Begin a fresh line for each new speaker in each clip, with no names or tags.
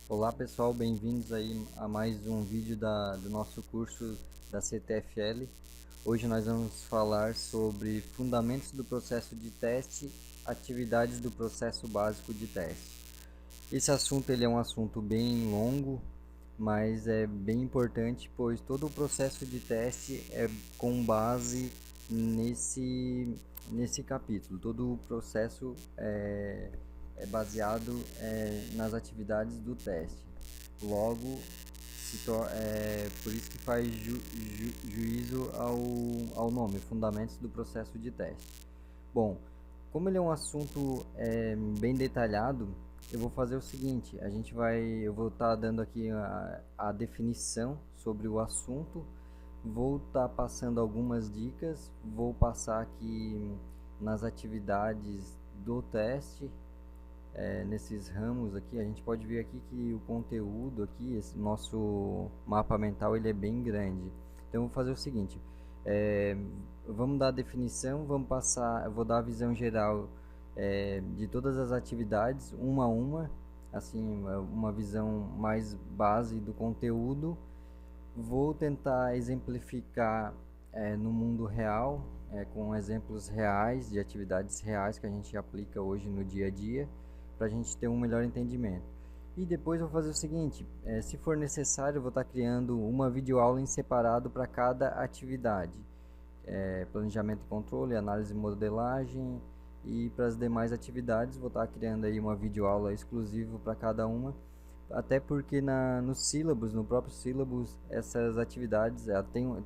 Olá pessoal, bem-vindos aí a mais um vídeo do nosso curso da CTFL. Hoje nós vamos falar sobre fundamentos do processo de teste, atividades do processo básico de teste. Esse assunto ele é um assunto bem longo, mas é bem importante, pois todo o processo de teste é com base nesse capítulo. Todo o processo é baseado nas atividades do teste. Logo, por isso que faz juízo ao nome, Fundamentos do Processo de Teste. Bom, como ele é um assunto bem detalhado, eu vou fazer o seguinte, eu vou estar dando aqui a definição sobre o assunto, vou estar passando algumas dicas, vou passar aqui nas atividades do teste, nesses ramos aqui. A gente pode ver aqui que o conteúdo aqui, esse nosso mapa mental, ele é bem grande. Então eu vou fazer o seguinte, vamos dar a definição, eu vou dar a visão geral de todas as atividades, uma a uma, assim, uma visão mais base do conteúdo. Vou tentar exemplificar no mundo real, com exemplos reais de atividades reais que a gente aplica hoje no dia a dia, para a gente ter um melhor entendimento. E depois eu vou fazer o seguinte, se for necessário, eu vou estar criando uma videoaula em separado para cada atividade. Planejamento e controle, análise e modelagem, e para as demais atividades vou estar criando aí uma videoaula exclusiva para cada uma, até porque no sílabus, no próprio sílabus, essas atividades,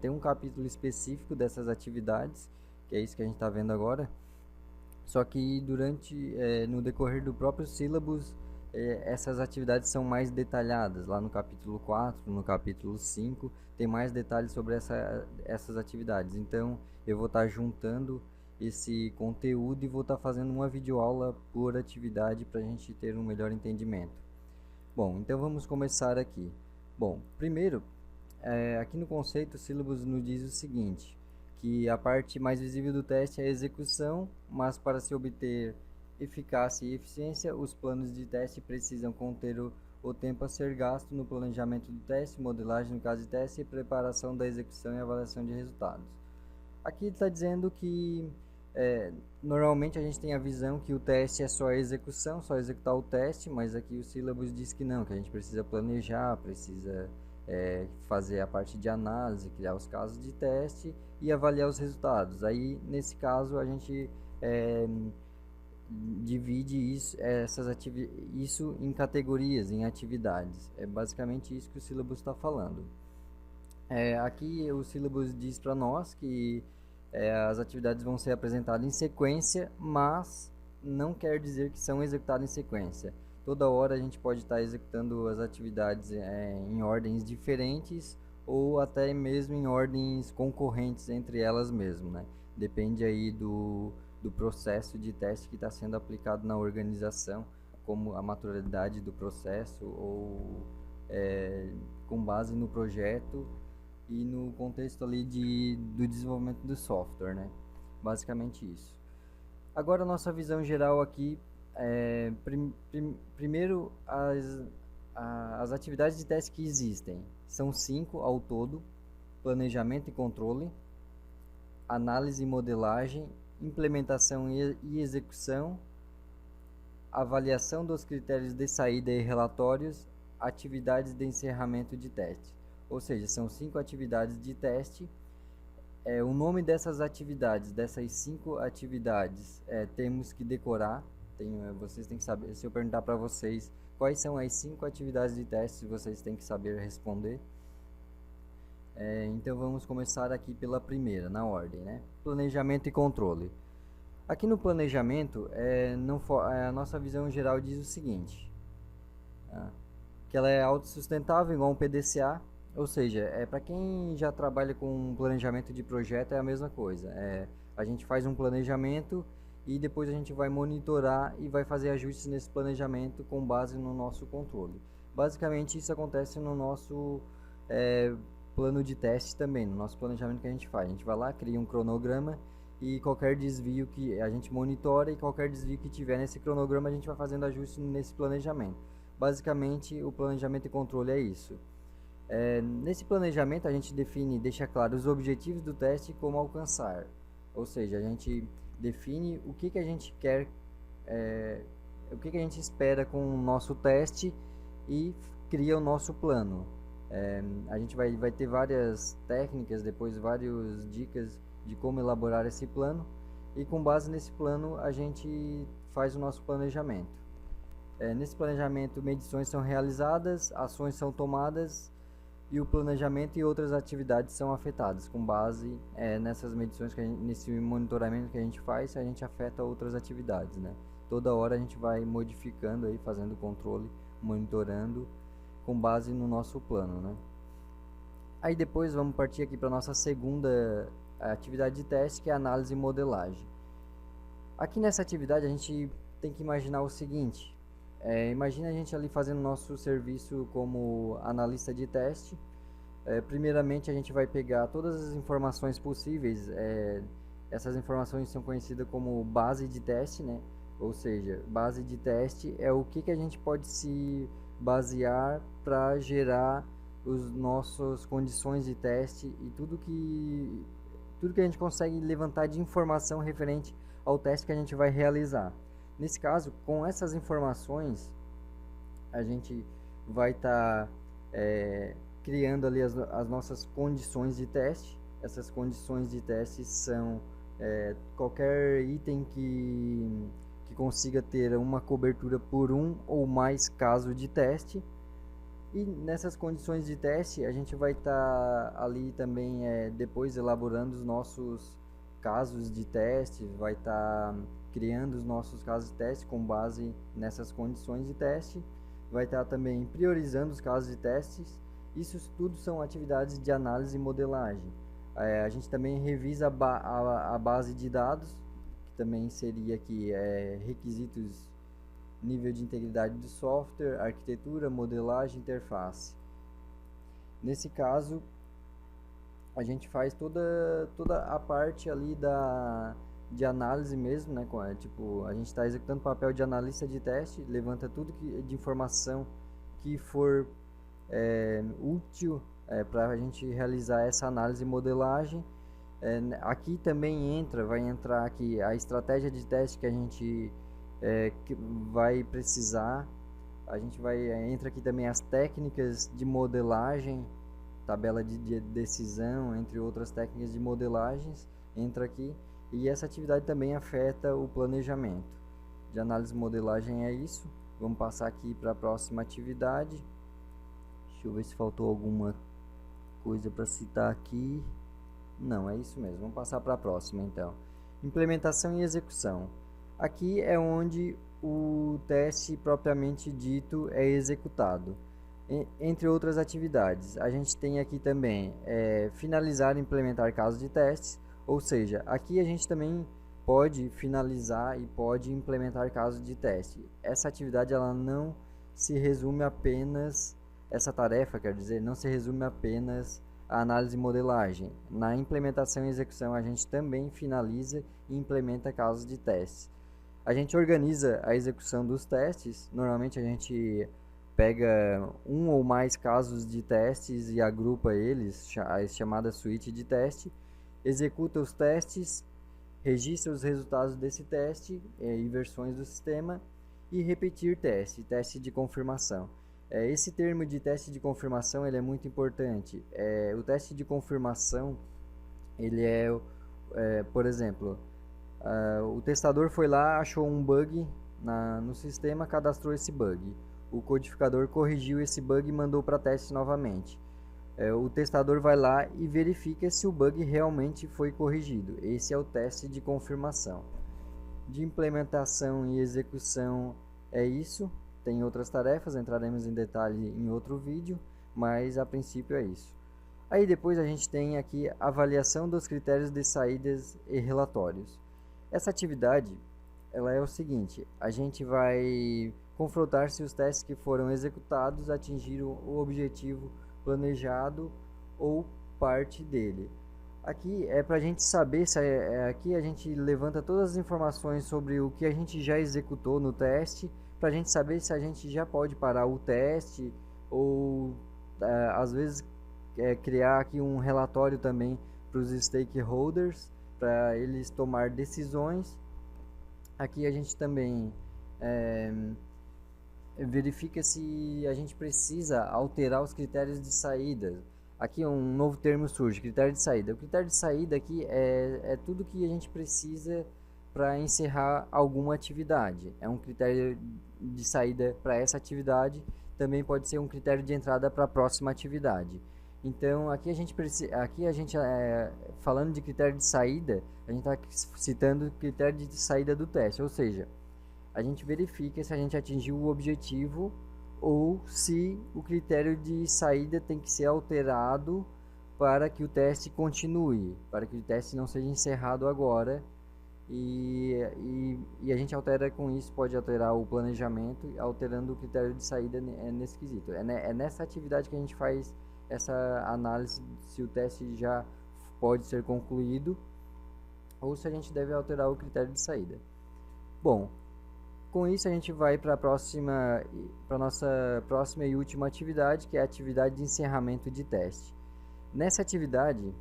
tem um capítulo específico dessas atividades, que é isso que a gente está vendo agora. Só que no decorrer do próprio sílabus, essas atividades são mais detalhadas. Lá no capítulo 4, no capítulo 5, tem mais detalhes sobre essas atividades. Então, eu vou estar juntando esse conteúdo e vou estar fazendo uma videoaula por atividade para a gente ter um melhor entendimento. Bom, então vamos começar aqui. Bom, primeiro, aqui no conceito, o sílabus nos diz o seguinte, que a parte mais visível do teste é a execução, mas para se obter eficácia e eficiência, os planos de teste precisam conter o tempo a ser gasto no planejamento do teste, modelagem no caso de teste, e preparação da execução e avaliação de resultados. Aqui está dizendo que normalmente a gente tem a visão que o teste é só a execução, só executar o teste, mas aqui o sílabus diz que não, que a gente precisa planejar, precisa fazer a parte de análise, criar os casos de teste e avaliar os resultados. Aí, nesse caso, a gente divide isso em categorias, em atividades. É basicamente isso que o sílabus está falando. Aqui o sílabus diz para nós que as atividades vão ser apresentadas em sequência, mas não quer dizer que são executadas em sequência. Toda hora a gente pode estar executando as atividades em ordens diferentes ou até mesmo em ordens concorrentes entre elas mesmo, né? Depende aí do processo de teste que está sendo aplicado na organização, como a maturidade do processo ou com base no projeto e no contexto ali do desenvolvimento do software, né? Basicamente isso. Agora, nossa visão geral aqui, primeiro, as atividades de teste que existem são 5 ao todo: planejamento e controle, análise e modelagem, implementação e execução, avaliação dos critérios de saída e relatórios, atividades de encerramento de teste. Ou seja, são 5 atividades de teste. O nome dessas atividades, dessas 5 atividades, temos que decorar. Vocês têm que saber. Se eu perguntar para vocês quais são as 5 atividades de teste, vocês têm que saber responder. Então vamos começar aqui pela primeira, na ordem, né? Planejamento e controle. Aqui no planejamento, a nossa visão geral diz o seguinte, que ela é autossustentável, igual um PDCA. Ou seja, para quem já trabalha com planejamento de projeto, é a mesma coisa. A gente faz um planejamento e depois a gente vai monitorar e vai fazer ajustes nesse planejamento com base no nosso controle. Basicamente, isso acontece no nosso plano de teste também, no nosso planejamento que a gente faz. A gente vai lá, cria um cronograma e qualquer desvio que a gente monitora, e qualquer desvio que tiver nesse cronograma, a gente vai fazendo ajuste nesse planejamento. basicamente o planejamento e controle é isso. Nesse planejamento a gente deixa claro os objetivos do teste e como alcançar. Ou seja, a gente define o que a gente quer, o que a gente espera com o nosso teste e cria o nosso plano. A gente vai ter várias técnicas, depois várias dicas de como elaborar esse plano, e com base nesse plano a gente faz o nosso planejamento. Nesse planejamento, medições são realizadas, ações são tomadas e o planejamento e outras atividades são afetadas. Com base nessas medições, nesse monitoramento que a gente faz, a gente afeta outras atividades, né? Toda hora a gente vai modificando, aí, fazendo controle, monitorando com base no nosso plano, né? Aí depois vamos partir aqui para nossa segunda atividade de teste, que é análise e modelagem. Aqui nessa atividade a gente tem que imaginar o seguinte: imagina a gente ali fazendo nosso serviço como analista de teste. Primeiramente a gente vai pegar todas as informações possíveis. Essas informações são conhecidas como base de teste, né? Ou seja, base de teste é o que a gente pode se basear para gerar as nossas condições de teste e tudo que a gente consegue levantar de informação referente ao teste que a gente vai realizar. Nesse caso, com essas informações, a gente vai estar criando ali as nossas condições de teste. Essas condições de teste são qualquer item que consiga ter uma cobertura por um ou mais casos de teste. E nessas condições de teste, a gente vai estar ali também depois elaborando os nossos casos de teste, vai estar criando os nossos casos de teste com base nessas condições de teste, vai estar também priorizando os casos de testes. Isso tudo são atividades de análise e modelagem. A gente também revisa a base de dados, que também seria aqui requisitos, nível de integridade do software, arquitetura, modelagem, interface. Nesse caso, a gente faz toda a parte ali de análise mesmo, né? Tipo, a gente está executando o papel de analista de teste, levanta tudo de informação que for útil para a gente realizar essa análise e modelagem. Aqui também vai entrar aqui a estratégia de teste que a gente que vai precisar. A gente entra aqui também as técnicas de modelagem, tabela de decisão, entre outras técnicas de modelagens, entra aqui. E essa atividade também afeta o planejamento. De análise e modelagem é isso. Vamos passar aqui para a próxima atividade. Deixa eu ver se faltou alguma coisa para citar aqui. Não, é isso mesmo. Vamos passar para a próxima então. Implementação e execução. Aqui é onde o teste propriamente dito é executado. Entre outras atividades, a gente tem aqui também finalizar e implementar casos de testes, ou seja, aqui a gente também pode finalizar e pode implementar casos de teste. Essa atividade ela não se resume apenas, essa tarefa quer dizer, não se resume apenas a análise e modelagem. Na implementação e execução a gente também finaliza e implementa casos de testes. A gente organiza a execução dos testes. Normalmente a gente pega um ou mais casos de testes e agrupa eles, a chamada suíte de teste, executa os testes, registra os resultados desse teste e versões do sistema, e repetir teste de confirmação. Esse termo de teste de confirmação ele é muito importante. O teste de confirmação, ele por exemplo, o testador foi lá, achou um bug no sistema, cadastrou esse bug. O codificador corrigiu esse bug e mandou para teste novamente. O testador vai lá e verifica se o bug realmente foi corrigido. Esse é o teste de confirmação. De implementação e execução é isso. Tem outras tarefas, entraremos em detalhe em outro vídeo, mas a princípio é isso. Aí depois a gente tem aqui avaliação dos critérios de saídas e relatórios. Essa atividade ela é o seguinte: a gente vai confrontar se os testes que foram executados atingiram o objetivo planejado ou parte dele. Aqui é para a gente saber se aqui a gente levanta todas as informações sobre o que a gente já executou no teste, para a gente saber se a gente já pode parar o teste ou às vezes criar aqui um relatório também para os stakeholders, para eles tomar decisões. Aqui a gente também verifica se a gente precisa alterar os critérios de saída. Aqui um novo termo surge, critério de saída. O critério de saída aqui é tudo que a gente precisa para encerrar alguma atividade. É um critério de saída para essa atividade, também pode ser um critério de entrada para a próxima atividade. Então aqui a gente falando de critério de saída, a gente está citando o critério de saída do teste, ou seja, a gente verifica se a gente atingiu o objetivo ou se o critério de saída tem que ser alterado para que o teste continue, para que o teste não seja encerrado agora. E a gente altera com isso, pode alterar o planejamento, alterando o critério de saída nesse quesito. É nessa atividade que a gente faz essa análise se o teste já pode ser concluído ou se a gente deve alterar o critério de saída. Bom, com isso a gente vai para a nossa próxima e última atividade, que é a atividade de encerramento de teste. Nessa atividade,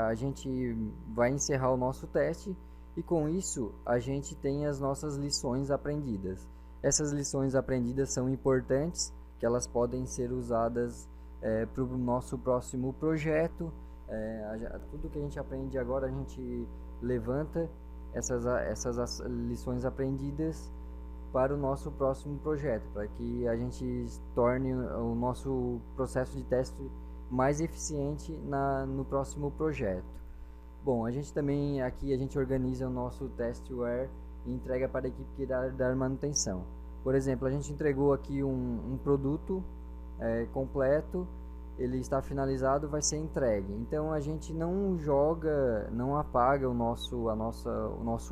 a gente vai encerrar o nosso teste e com isso a gente tem as nossas lições aprendidas. Essas lições aprendidas são importantes, que elas podem ser usadas para o nosso próximo projeto. Tudo que a gente aprende agora a gente levanta essas lições aprendidas para o nosso próximo projeto, para que a gente torne o nosso processo de teste mais eficiente no próximo projeto. Bom, a gente também aqui a gente organiza o nosso testware e entrega para a equipe que irá dar manutenção. Por exemplo, a gente entregou aqui um produto completo, ele está finalizado, vai ser entregue. Então a gente não joga, não apaga o nosso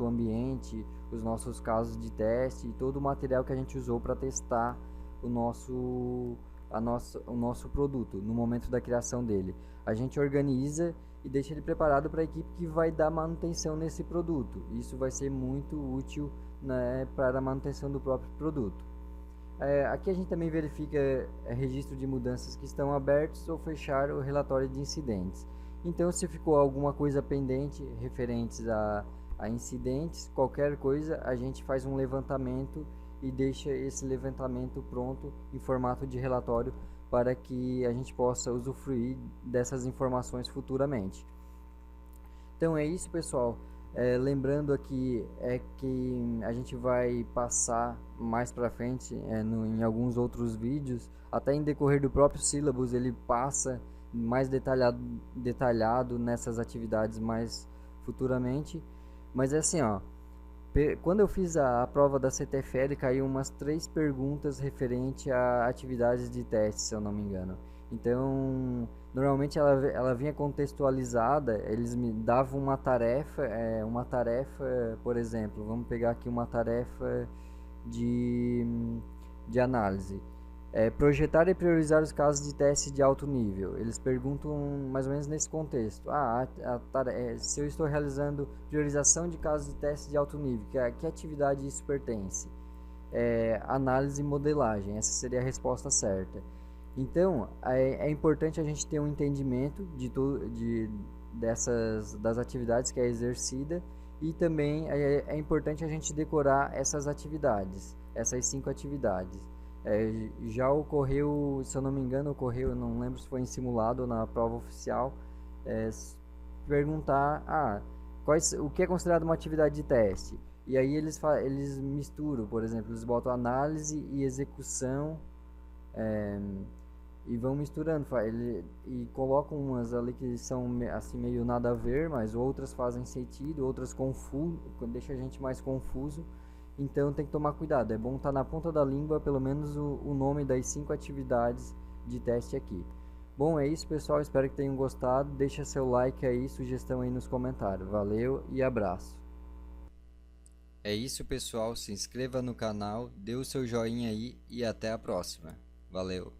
ambiente, os nossos casos de teste e todo o material que a gente usou para testar o nosso produto no momento da criação dele. A gente organiza e deixa ele preparado para a equipe que vai dar manutenção nesse produto. Isso vai ser muito útil, né, para a manutenção do próprio produto. Aqui a gente também verifica registro de mudanças que estão abertos ou fechar o relatório de incidentes. Então, se ficou alguma coisa pendente referentes a incidentes, qualquer coisa, a gente faz um levantamento e deixa esse levantamento pronto em formato de relatório para que a gente possa usufruir dessas informações futuramente. Então é isso, pessoal. Lembrando aqui que a gente vai passar mais para frente em alguns outros vídeos, até em decorrer do próprio sílabus ele passa mais detalhado nessas atividades mais futuramente. Mas é assim, ó, quando eu fiz a prova da CTFL, caiu umas 3 perguntas referente a atividades de teste, se eu não me engano. Então, normalmente ela vinha contextualizada, eles me davam uma tarefa, por exemplo, vamos pegar aqui uma tarefa de análise. Projetar e priorizar os casos de teste de alto nível. Eles perguntam mais ou menos nesse contexto. Se eu estou realizando priorização de casos de teste de alto nível, que atividade isso pertence? Análise e modelagem, essa seria a resposta certa. Então, é importante a gente ter um entendimento das atividades que é exercida e também é importante a gente decorar essas atividades, essas 5 atividades. Já ocorreu, se eu não me engano, eu não lembro se foi em simulado ou na prova oficial, perguntar o que é considerado uma atividade de teste. E aí eles misturam, por exemplo, eles botam análise e execução e vão misturando, e colocam umas ali que são assim meio nada a ver, mas outras fazem sentido, outras deixa a gente mais confuso. Então tem que tomar cuidado, é bom estar na ponta da língua pelo menos o nome das 5 atividades de teste aqui. Bom, é isso, pessoal, espero que tenham gostado, deixa seu like aí, sugestão aí nos comentários. Valeu e abraço. É isso, pessoal, se inscreva no canal, dê o seu joinha aí e até a próxima. Valeu!